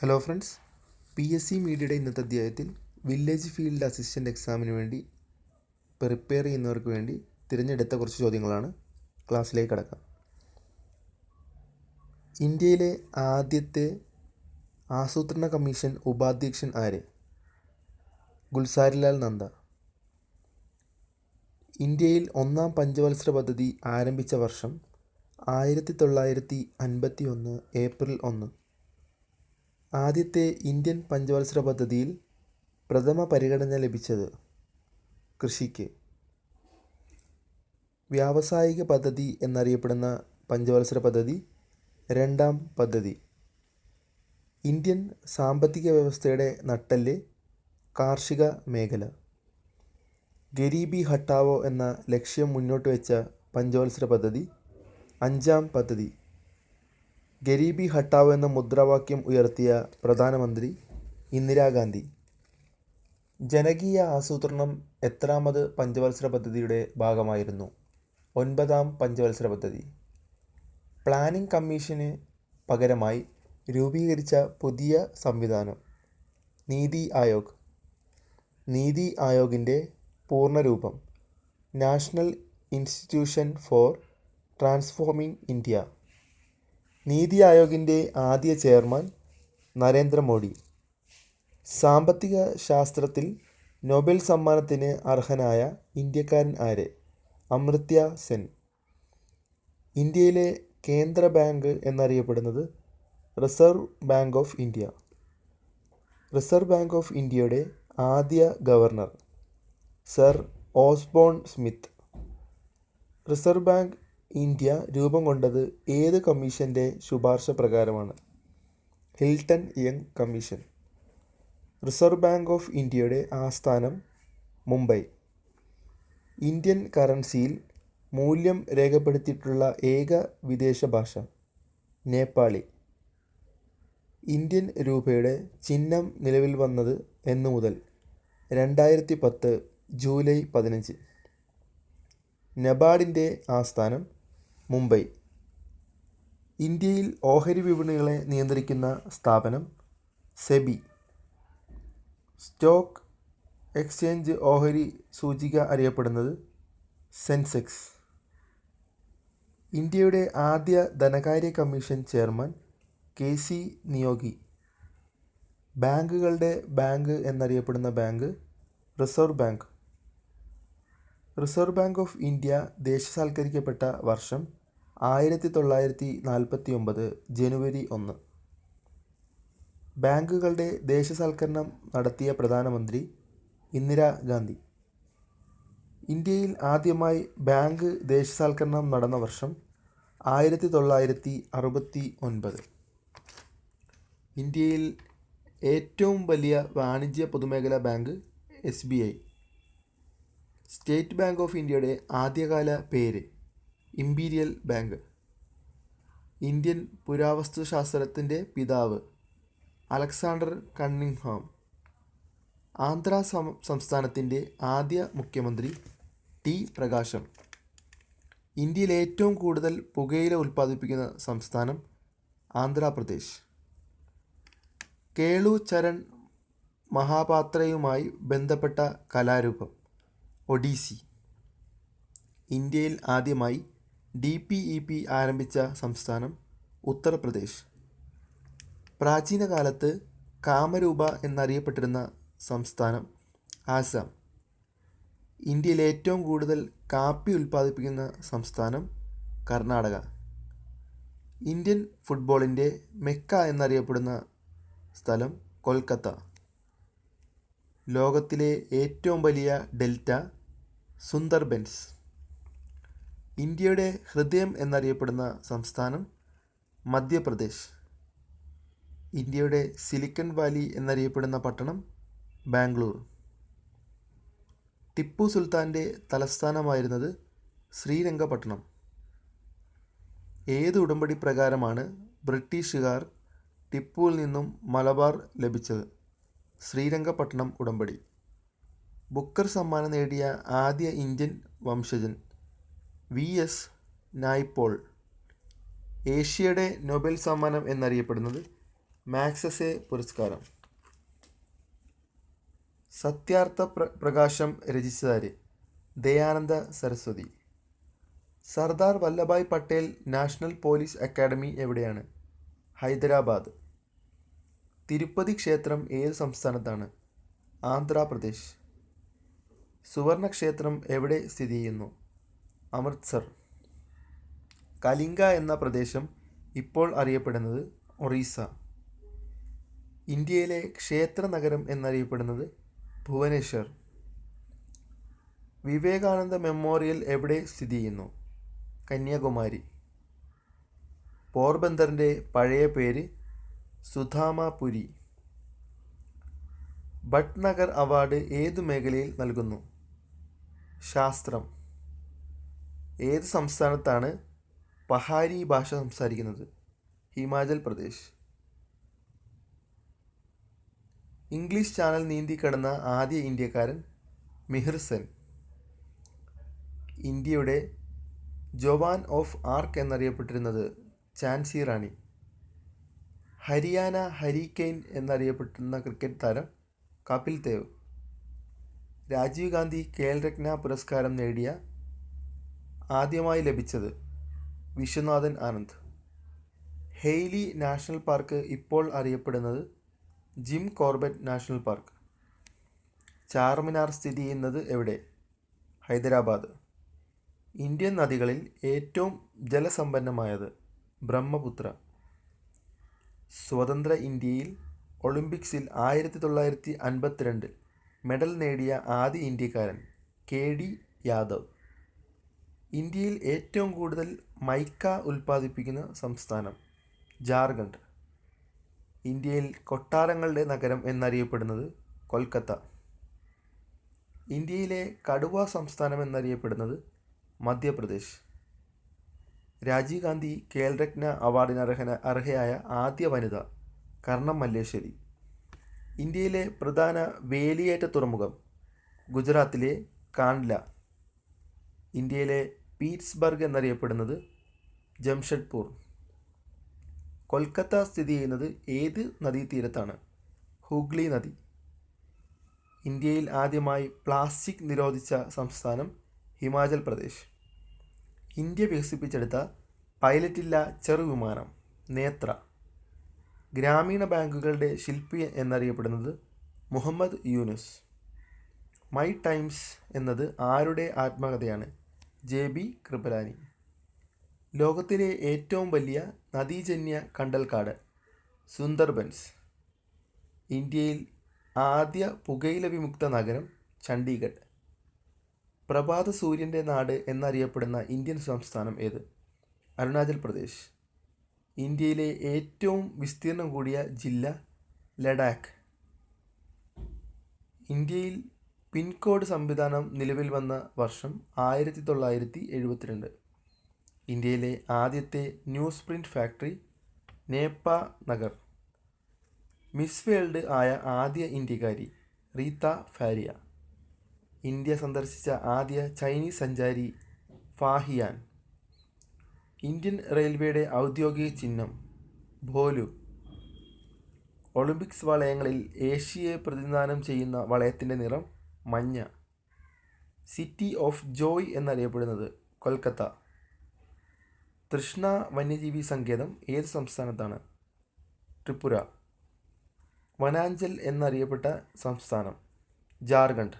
Hello friends, PSC മീഡിയയുടെ ഇന്നത്തെ അധ്യായത്തിൽ വില്ലേജ് ഫീൽഡ് അസിസ്റ്റൻ്റ് എക്സാമിന് വേണ്ടി പ്രിപ്പയർ ചെയ്യുന്നവർക്ക് വേണ്ടി തിരഞ്ഞെടുത്ത കുറച്ച് ചോദ്യങ്ങളാണ്. ക്ലാസ്സിലേക്ക് കടക്കാം. ഇന്ത്യയിലെ ആദ്യത്തെ ആസൂത്രണ കമ്മീഷൻ ഉപാധ്യക്ഷൻ ആര്? ഗുൽസാരിലാൽ നന്ദ. ഇന്ത്യയിൽ ഒന്നാം പഞ്ചവത്സര പദ്ധതി ആരംഭിച്ച വർഷം 1951 ഏപ്രിൽ 1. ആദ്യത്തെ ഇന്ത്യൻ പഞ്ചവത്സര പദ്ധതിയിൽ പ്രഥമ പരിഗണന ലഭിച്ചത് കൃഷിക്ക്. വ്യാവസായിക പദ്ധതി എന്നറിയപ്പെടുന്ന പഞ്ചവത്സര പദ്ധതി രണ്ടാം പദ്ധതി. ഇന്ത്യൻ സാമ്പത്തിക വ്യവസ്ഥയുടെ നട്ടെല്ല് കാർഷിക മേഖല. ഗരീബി ഹട്ടാവോ എന്ന ലക്ഷ്യം മുന്നോട്ട് വെച്ച പഞ്ചവത്സര പദ്ധതി അഞ്ചാം പദ്ധതി. ഗരീബി ഹട്ടാവോ എന്ന മുദ്രാവാക്യം ഉയർത്തിയ പ്രധാനമന്ത്രി ഇന്ദിരാഗാന്ധി. ജനകീയ ആസൂത്രണം എത്രാമത് പഞ്ചവത്സര പദ്ധതിയുടെ ഭാഗമായിരുന്നു? ഒൻപതാം പഞ്ചവത്സര പദ്ധതി. പ്ലാനിംഗ് കമ്മീഷന് പകരമായി രൂപീകരിച്ച പുതിയ സംവിധാനം നീതി ആയോഗ്. നീതി ആയോഗിൻ്റെ പൂർണ്ണരൂപം national institution for transforming India. NITI ആയോഗിൻ്റെ ആദ്യ ചെയർമാൻ നരേന്ദ്രമോദി. സാമ്പത്തിക ശാസ്ത്രത്തിൽ നൊബേൽ സമ്മാനത്തിന് അർഹനായ ഇന്ത്യക്കാരൻ ആര്? അമർത്യ സെൻ. ഇന്ത്യയിലെ കേന്ദ്ര ബാങ്ക് എന്നറിയപ്പെടുന്നത് reserve bank of India. Reserve bank of ഇന്ത്യയുടെ ആദ്യ governor sir Osborne Smith. Reserve bank India രൂപം കൊണ്ടത് ഏത് കമ്മീഷൻ്റെ ശുപാർശ പ്രകാരമാണ്? Hilton young commission. Reserve bank of ഇന്ത്യയുടെ ആസ്ഥാനം മുംബൈ. ഇന്ത്യൻ കറൻസിയിൽ മൂല്യം രേഖപ്പെടുത്തിയിട്ടുള്ള ഏക വിദേശ ഭാഷ നേപ്പാളി. ഇന്ത്യൻ രൂപയുടെ ചിഹ്നം നിലവിൽ വന്നത് എന്നു മുതൽ? 2010 ജൂലൈ 15. നബാർഡിൻ്റെ ആസ്ഥാനം മുംബൈ. ഇന്ത്യയിൽ ഓഹരി വിപണികളെ നിയന്ത്രിക്കുന്ന സ്ഥാപനം സെബി. സ്റ്റോക്ക് എക്സ്ചേഞ്ച് ഓഹരി സൂചിക അറിയപ്പെടുന്നത് സെൻസെക്സ്. ഇന്ത്യയുടെ ആദ്യ ധനകാര്യ കമ്മീഷൻ ചെയർമാൻ KC നിയോഗി. ബാങ്കുകളുടെ ബാങ്ക് എന്നറിയപ്പെടുന്ന bank reserve bank. Reserve bank of India ദേശസാൽക്കരിക്കപ്പെട്ട വർഷം 1949 ജനുവരി 1. ബാങ്കുകളുടെ ദേശസാൽക്കരണം നടത്തിയ പ്രധാനമന്ത്രി ഇന്ദിരാഗാന്ധി. ഇന്ത്യയിൽ ആദ്യമായി ബാങ്ക് ദേശസാൽക്കരണം നടന്ന വർഷം 1969. ഇന്ത്യയിൽ ഏറ്റവും വലിയ വാണിജ്യ പൊതുമേഖലാ bank SBI. State bank of ഇന്ത്യയുടെ ആദ്യകാല പേര് ഇംപീരിയൽ ബാങ്ക്. ഇന്ത്യൻ പുരാവസ്തുശാസ്ത്രത്തിൻ്റെ പിതാവ് അലക്സാണ്ടർ കണ്ണിങ്ഹാം. ആന്ധ്ര സംസ്ഥാനത്തിൻ്റെ ആദ്യ മുഖ്യമന്ത്രി T. പ്രകാശം. ഇന്ത്യയിൽ ഏറ്റവും കൂടുതൽ പുകയില ഉൽപ്പാദിപ്പിക്കുന്ന സംസ്ഥാനം ആന്ധ്രാപ്രദേശ്. കേളു ചരൺ മഹാപാത്രയുമായി ബന്ധപ്പെട്ട കലാരൂപം ഒഡീസി. ഇന്ത്യയിൽ ആദ്യമായി DPEP ആരംഭിച്ച സംസ്ഥാനം ഉത്തർപ്രദേശ്. പ്രാചീന കാലത്ത് കാമരൂപ എന്നറിയപ്പെട്ടിരുന്ന സംസ്ഥാനം ആസാം. ഇന്ത്യയിൽ ഏറ്റവും കൂടുതൽ കാപ്പി ഉൽപ്പാദിപ്പിക്കുന്ന സംസ്ഥാനം കർണാടക. ഇന്ത്യൻ ഫുട്ബോളിൻ്റെ മെക്ക എന്നറിയപ്പെടുന്ന സ്ഥലം കൊൽക്കത്ത. ലോകത്തിലെ ഏറ്റവും വലിയ ഡെൽറ്റ സുന്ദർബൻസ്. ഇന്ത്യയുടെ ഹൃദയം എന്നറിയപ്പെടുന്ന സംസ്ഥാനം മധ്യപ്രദേശ്. ഇന്ത്യയുടെ സിലിക്കൺ വാലി എന്നറിയപ്പെടുന്ന പട്ടണം ബാംഗ്ലൂർ. ടിപ്പു സുൽത്താൻ്റെ തലസ്ഥാനമായിരുന്നത് ശ്രീരംഗപട്ടണം. ഏത് ഉടമ്പടി പ്രകാരമാണ് ബ്രിട്ടീഷുകാർ ടിപ്പുവിൽ നിന്നും മലബാർ ലഭിച്ചത്? ശ്രീരംഗപട്ടണം ഉടമ്പടി. ബുക്കർ സമ്മാനം നേടിയ ആദ്യ ഇന്ത്യൻ വംശജൻ VS നായ്പോൾ. ഏഷ്യയുടെ നൊബേൽ സമ്മാനം എന്നറിയപ്പെടുന്നത് മാക്സസെ പുരസ്കാരം. സത്യാർത്ഥ പ്രകാശം രചിച്ചതാര്? Dayananda Saraswati. Sardar Vallabhbhai Patel national police academy എവിടെയാണ്? ഹൈദരാബാദ്. തിരുപ്പതി ക്ഷേത്രം ഏത് സംസ്ഥാനത്താണ്? ആന്ധ്രാപ്രദേശ്. സുവർണ ക്ഷേത്രം എവിടെ സ്ഥിതി ചെയ്യുന്നു? അമൃത്സർ. കലിംഗ എന്ന പ്രദേശം ഇപ്പോൾ അറിയപ്പെടുന്നത് ഒറീസ. ഇന്ത്യയിലെ ക്ഷേത്ര നഗരം എന്നറിയപ്പെടുന്നത് ഭുവനേശ്വർ. വിവേകാനന്ദ മെമ്മോറിയൽ എവിടെ സ്ഥിതി ചെയ്യുന്നു? കന്യാകുമാരി. പോർബന്ദറിൻ്റെ പഴയ പേര് സുധാമാപുരി. ഭട്നഗർ അവാർഡ് ഏതു മേഖലയിൽ നൽകുന്നു? ശാസ്ത്രം. ഏത് സംസ്ഥാനത്താണ് പഹാരി ഭാഷ സംസാരിക്കുന്നത്? ഹിമാചൽ പ്രദേശ്. ഇംഗ്ലീഷ് ചാനൽ നീന്തി കടന്ന ആദ്യ ഇന്ത്യക്കാരൻ മിഹിർ സെൻ. ഇന്ത്യയുടെ ജവാൻ ഓഫ് ആർക്ക് എന്നറിയപ്പെട്ടിരുന്നത് ഝാൻസി റാണി. ഹരിയാന ഹരിക്കെയിൻ എന്നറിയപ്പെട്ടിരുന്ന ക്രിക്കറ്റ് താരം കപിൽ ദേവ്. രാജീവ് ഗാന്ധി ഖേൽരത്ന പുരസ്കാരം നേടിയ ആദ്യമായി ലഭിച്ചത് Viswanathan Anand. Hailey national park ഇപ്പോൾ അറിയപ്പെടുന്നത് Jim Corbett national park. Charminar സ്ഥിതി ചെയ്യുന്നത് എവിടെ? ഹൈദരാബാദ്. ഇന്ത്യൻ നദികളിൽ ഏറ്റവും ജലസമ്പന്നമായത്? ബ്രഹ്മപുത്ര. സ്വതന്ത്ര ഇന്ത്യയിൽ ഒളിമ്പിക്സിൽ 1952 മെഡൽ നേടിയ ആദ്യ ഇന്ത്യക്കാരൻ KD യാദവ്. ഇന്ത്യയിൽ ഏറ്റവും കൂടുതൽ മൈക്ക ഉൽപ്പാദിപ്പിക്കുന്ന സംസ്ഥാനം? ജാർഖണ്ഡ്. ഇന്ത്യയിൽ കൊട്ടാരങ്ങളുടെ നഗരം എന്നറിയപ്പെടുന്നത് കൊൽക്കത്ത. ഇന്ത്യയിലെ കടുവ സംസ്ഥാനം എന്നറിയപ്പെടുന്നത് മധ്യപ്രദേശ്. രാജീവ് ഗാന്ധി ഖേൽരത്ന അവാർഡിന് അർഹയായ ആദ്യ വനിത കർണം മല്ലേശ്വരി. ഇന്ത്യയിലെ പ്രധാന വേലിയേറ്റ തുറമുഖം? ഗുജറാത്തിലെ കാൻഡ്ല. ഇന്ത്യയിലെ പീറ്റ്സ്ബർഗ് എന്നറിയപ്പെടുന്നത് ജംഷഡ്പൂർ. കൊൽക്കത്ത സ്ഥിതി ചെയ്യുന്നത് ഏത് നദീതീരത്താണ്? ഹൂഗ്ലി നദി. ഇന്ത്യയിൽ ആദ്യമായി പ്ലാസ്റ്റിക് നിരോധിച്ച സംസ്ഥാനം ഹിമാചൽ പ്രദേശ്. ഇന്ത്യ വികസിപ്പിച്ചെടുത്ത പൈലറ്റില്ല ചെറുവിമാനം? നേത്ര. ഗ്രാമീണ ബാങ്കുകളുടെ ശില്പി എന്നറിയപ്പെടുന്നത് മുഹമ്മദ് യൂനുസ്. മൈ ടൈംസ് എന്നത് ആരുടെ ആത്മകഥയാണ്? JB കൃപലാനി. ലോകത്തിലെ ഏറ്റവും വലിയ നദീജന്യ കണ്ടൽക്കാട്? സുന്ദർബൻസ്. ഇന്ത്യയിൽ ആദ്യ പുകയില വിമുക്ത നഗരം ചണ്ഡീഗഡ്. പ്രഭാത സൂര്യൻ്റെ നാട് എന്നറിയപ്പെടുന്ന ഇന്ത്യൻ സംസ്ഥാനം ഏത്? അരുണാചൽ പ്രദേശ്. ഇന്ത്യയിലെ ഏറ്റവും വിസ്തീർണം കൂടിയ ജില്ല? ലഡാക്ക്. ഇന്ത്യയിൽ പിൻകോഡ് സംവിധാനം നിലവിൽ വന്ന വർഷം 1972. ഇന്ത്യയിലെ ആദ്യത്തെ newsprint factory? Nepa Nagar. Miss world ആയ ആദ്യ ഇന്ത്യക്കാരി? റീത്ത ഫാരിയ. ഇന്ത്യ സന്ദർശിച്ച ആദ്യ ചൈനീസ് സഞ്ചാരി? ഫാഹിയാൻ. ഇന്ത്യൻ റെയിൽവേയുടെ ഔദ്യോഗിക ചിഹ്നം? ഭോലു. ഒളിമ്പിക്സ് വളയങ്ങളിൽ ഏഷ്യയെ പ്രതിനിധാനം ചെയ്യുന്ന വളയത്തിൻ്റെ നിറം? മഞ്ഞ. സിറ്റി ഓഫ് ജോയ് എന്നറിയപ്പെടുന്നത്? കൊൽക്കത്ത. തൃഷ്ണ വന്യജീവി സങ്കേതം ഏത് സംസ്ഥാനത്താണ്? ത്രിപുര. വനാഞ്ചൽ എന്നറിയപ്പെട്ട സംസ്ഥാനം? ജാർഖണ്ഡ്.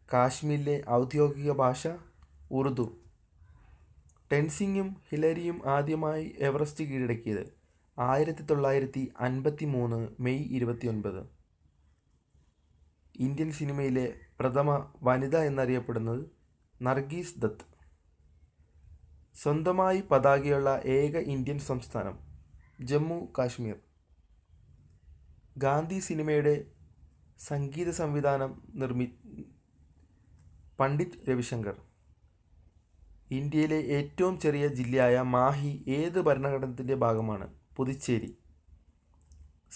കാശ്മീരിലെ ഔദ്യോഗിക ഭാഷ? ഉറുദു. ടെൻസിങ്ങും ഹിലരിയും ആദ്യമായി എവറസ്റ്റ് കീഴടക്കിയത്? 1953 മെയ് 29. ഇന്ത്യൻ സിനിമയിലെ പ്രഥമ വനിത എന്നറിയപ്പെടുന്നത് നർഗീസ് ദത്ത്. സ്വന്തമായി പതാകയുള്ള ഏക ഇന്ത്യൻ സംസ്ഥാനം? ജമ്മു കാശ്മീർ. ഗാന്ധി സിനിമയുടെ സംഗീത സംവിധാനം പണ്ഡിറ്റ് രവിശങ്കർ. ഇന്ത്യയിലെ ഏറ്റവും ചെറിയ ജില്ലയായ മാഹി ഏത് ഭരണഘടനത്തിൻ്റെ ഭാഗമാണ്? പുതുച്ചേരി.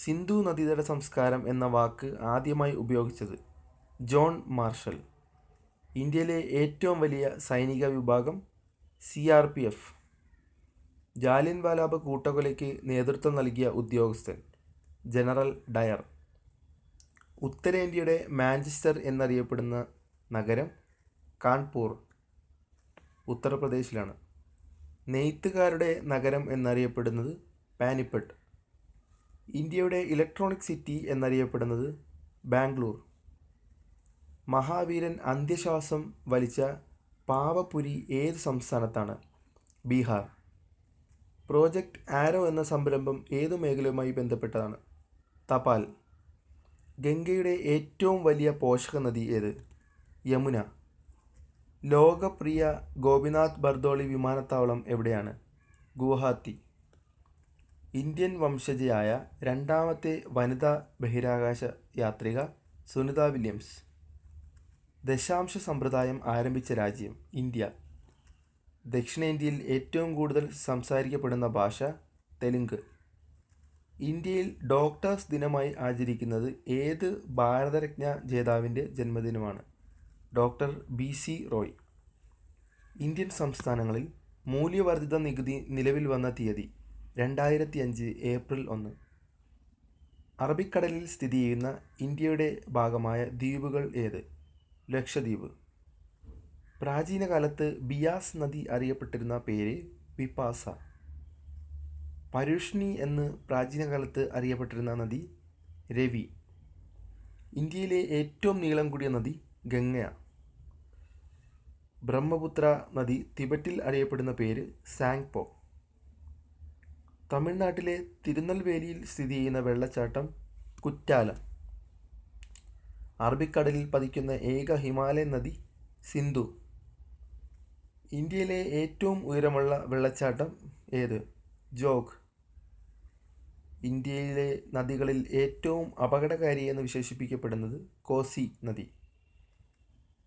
സിന്ധു നദീതട സംസ്കാരം എന്ന വാക്ക് ആദ്യമായി ഉപയോഗിച്ചത്? John marshal. ഇന്ത്യയിലെ ഏറ്റവും വലിയ സൈനിക വിഭാഗം? CRPF. ജാലിയൻവാലാബാഗ് കൂട്ടക്കൊലയ്ക്ക് നേതൃത്വം നൽകിയ ഉദ്യോഗസ്ഥൻ ജനറൽ ഡയർ. ഉത്തരേന്ത്യയുടെ മാഞ്ചസ്റ്റർ എന്നറിയപ്പെടുന്ന നഗരം കാൺപൂർ, ഉത്തർപ്രദേശിലാണ്. നെയ്ത്തുകാരുടെ നഗരം എന്നറിയപ്പെടുന്നത് പാനിപ്പട്ട്. ഇന്ത്യയുടെ ഇലക്ട്രോണിക് സിറ്റി എന്നറിയപ്പെടുന്നത് ബാംഗ്ലൂർ. മഹാവീരൻ അന്ത്യശ്വാസം വലിച്ച പാവപുരി ഏത് സംസ്ഥാനത്താണ്? ബീഹാർ. പ്രോജക്റ്റ് ആരോ എന്ന സംരംഭം ഏതു മേഖലയുമായി ബന്ധപ്പെട്ടതാണ്? തപാൽ. ഗംഗയുടെ ഏറ്റവും വലിയ പോഷക നദി ഏത്? യമുന. ലോകപ്രിയ ഗോപിനാഥ് ബർദോളി വിമാനത്താവളം എവിടെയാണ്? ഗുവാഹത്തി. ഇന്ത്യൻ വംശജയായ രണ്ടാമത്തെ വനിതാ ബഹിരാകാശ യാത്രിക സുനിത വില്യംസ്. ദശാംശ സമ്പ്രദായം ആരംഭിച്ച രാജ്യം? ഇന്ത്യ. ദക്ഷിണേന്ത്യയിൽ ഏറ്റവും കൂടുതൽ സംസാരിക്കപ്പെടുന്ന ഭാഷ തെലുങ്ക്. ഇന്ത്യയിൽ ഡോക്ടേഴ്സ് ദിനമായി ആചരിക്കുന്നത് ഏത് ഭാരതരത്ന ജേതാവിൻ്റെ ജന്മദിനമാണ്? Doctor BC Roy. ഇന്ത്യൻ സംസ്ഥാനങ്ങളിൽ മൂല്യവർദ്ധിത നികുതി നിലവിൽ വന്ന തീയതി? 2005 ഏപ്രിൽ 1. അറബിക്കടലിൽ സ്ഥിതി ചെയ്യുന്ന ഇന്ത്യയുടെ ഭാഗമായ ദ്വീപുകൾ ഏത്? ലക്ഷദ്വീപ്. പ്രാചീന കാലത്ത് ബിയാസ് നദി അറിയപ്പെട്ടിരുന്ന പേര് ബിപാസ. പരുഷ്ണി എന്ന് പ്രാചീന കാലത്ത് അറിയപ്പെട്ടിരുന്ന നദി രവി. ഇന്ത്യയിലെ ഏറ്റവും നീളം കൂടിയ നദി ഗംഗ. ബ്രഹ്മപുത്ര നദി തിബറ്റിൽ അറിയപ്പെടുന്ന പേര് സാങ്പോ. തമിഴ്നാട്ടിലെ തിരുനെൽവേലിയിൽ സ്ഥിതി ചെയ്യുന്ന വെള്ളച്ചാട്ടം കുറ്റാലം. അറബിക്കടലിൽ പതിക്കുന്ന ഏക ഹിമാലയൻ നദി സിന്ധു. ഇന്ത്യയിലെ ഏറ്റവും ഉയരമുള്ള വെള്ളച്ചാട്ടം ഏത്? ജോഗ്. ഇന്ത്യയിലെ നദികളിൽ ഏറ്റവും അപകടകാരിയെന്ന് വിശേഷിപ്പിക്കപ്പെടുന്നത് കോസി നദി.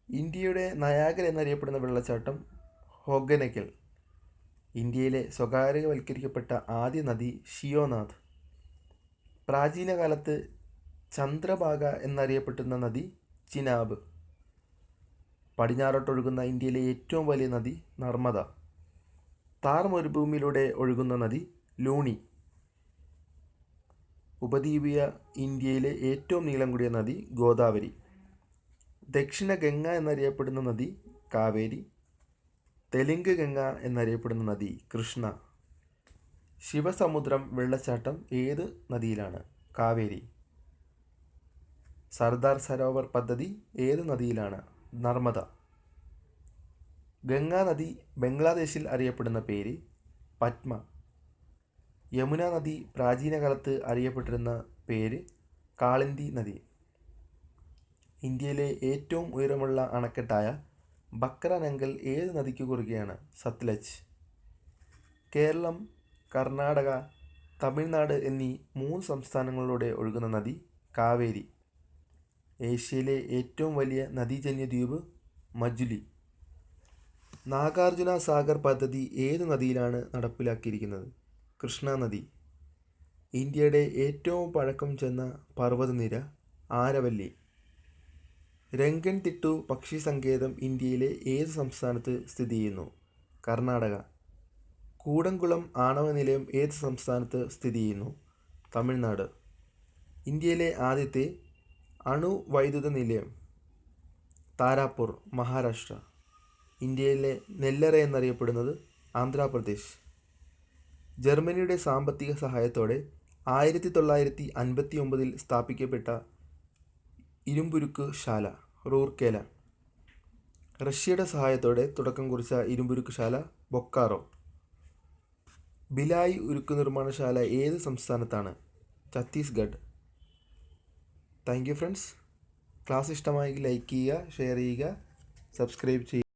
ഇന്ത്യയുടെ നയാഗര എന്നറിയപ്പെടുന്ന വെള്ളച്ചാട്ടം ഹൊഗനക്കൽ. ഇന്ത്യയിലെ സ്വകാര്യവൽക്കരിക്കപ്പെട്ട ആദ്യ നദി ഷിയോനാഥ്. പ്രാചീന കാലത്ത് ചന്ദ്രഭാഗ എന്നറിയപ്പെട്ടിരുന്ന നദി ചിനാബ്. പടിഞ്ഞാറോട്ടൊഴുകുന്ന ഇന്ത്യയിലെ ഏറ്റവും വലിയ നദി നർമ്മദ. താർ മരുഭൂമിയിലൂടെ ഒഴുകുന്ന നദി ലൂണി. ഉപദ്വീപീയ ഇന്ത്യയിലെ ഏറ്റവും നീളം കൂടിയ നദി ഗോദാവരി. ദക്ഷിണ ഗംഗ എന്നറിയപ്പെടുന്ന നദി കാവേരി. തെലുങ്ക് ഗംഗ എന്നറിയപ്പെടുന്ന നദി കൃഷ്ണ. ശിവസമുദ്രം വെള്ളച്ചാട്ടം ഏത് നദിയിലാണ്? കാവേരി. സർദാർ സരോവർ പദ്ധതി ഏത് നദിയിലാണ്? നർമ്മദ. ഗംഗാ നദി ബംഗ്ലാദേശിൽ അറിയപ്പെടുന്ന പേര് പത്മ. യമുന നദി പ്രാചീന കാലത്ത് അറിയപ്പെട്ടിരുന്ന പേര് കാളിന്തി നദി. ഇന്ത്യയിലെ ഏറ്റവും ഉയരമുള്ള അണക്കെട്ടായ ബക്ര നങ്കൽ ഏത് നദിക്ക് കുറുകെയാണ്? സത്ലജ്. കേരളം, കർണാടക, തമിഴ്നാട് എന്നീ 3 സംസ്ഥാനങ്ങളിലൂടെ ഒഴുകുന്ന നദി കാവേരി. ഏഷ്യയിലെ ഏറ്റവും വലിയ നദീജന്യ ദ്വീപ് മജുലി. നാഗാർജുന സാഗർ പദ്ധതി ഏതു നദിയിലാണ് നടപ്പിലാക്കിയിരിക്കുന്നത്? കൃഷ്ണ നദി. ഇന്ത്യയുടെ ഏറ്റവും പഴക്കം ചെന്ന പർവ്വതനിര ആരവല്ലി. രംഗൻതിട്ടു പക്ഷി സങ്കേതം ഇന്ത്യയിലെ ഏത് സംസ്ഥാനത്ത് സ്ഥിതി ചെയ്യുന്നു? കർണാടക. കൂടംകുളം ആണവ നിലയം ഏത് സംസ്ഥാനത്ത് സ്ഥിതി ചെയ്യുന്നു? തമിഴ്നാട്. ഇന്ത്യയിലെ ആദ്യത്തെ അണുവൈദ്യുത നിലയം താരാപൂർ, മഹാരാഷ്ട്ര. ഇന്ത്യയിലെ നെല്ലറ എന്നറിയപ്പെടുന്നത് ആന്ധ്രാപ്രദേശ്. ജർമ്മനിയുടെ സാമ്പത്തിക സഹായത്തോടെ 1959 സ്ഥാപിക്കപ്പെട്ട ഇരുമ്പുരുക്ക് ശാല റൂർക്കേല. റഷ്യയുടെ സഹായത്തോടെ തുടക്കം കുറിച്ച ഇരുമ്പുരുക്ക് ശാല ബൊക്കാറോ. ഭിലായ് ഉരുക്ക് നിർമ്മാണശാല ഏത് സംസ്ഥാനത്താണ്? Chhattisgarh. Thank you friends. Class ഇഷ്ടമായെങ്കിൽ ലൈക്ക് ചെയ്യുക, ഷെയർ ചെയ്യുക, സബ്സ്ക്രൈബ് ചെയ്യുക.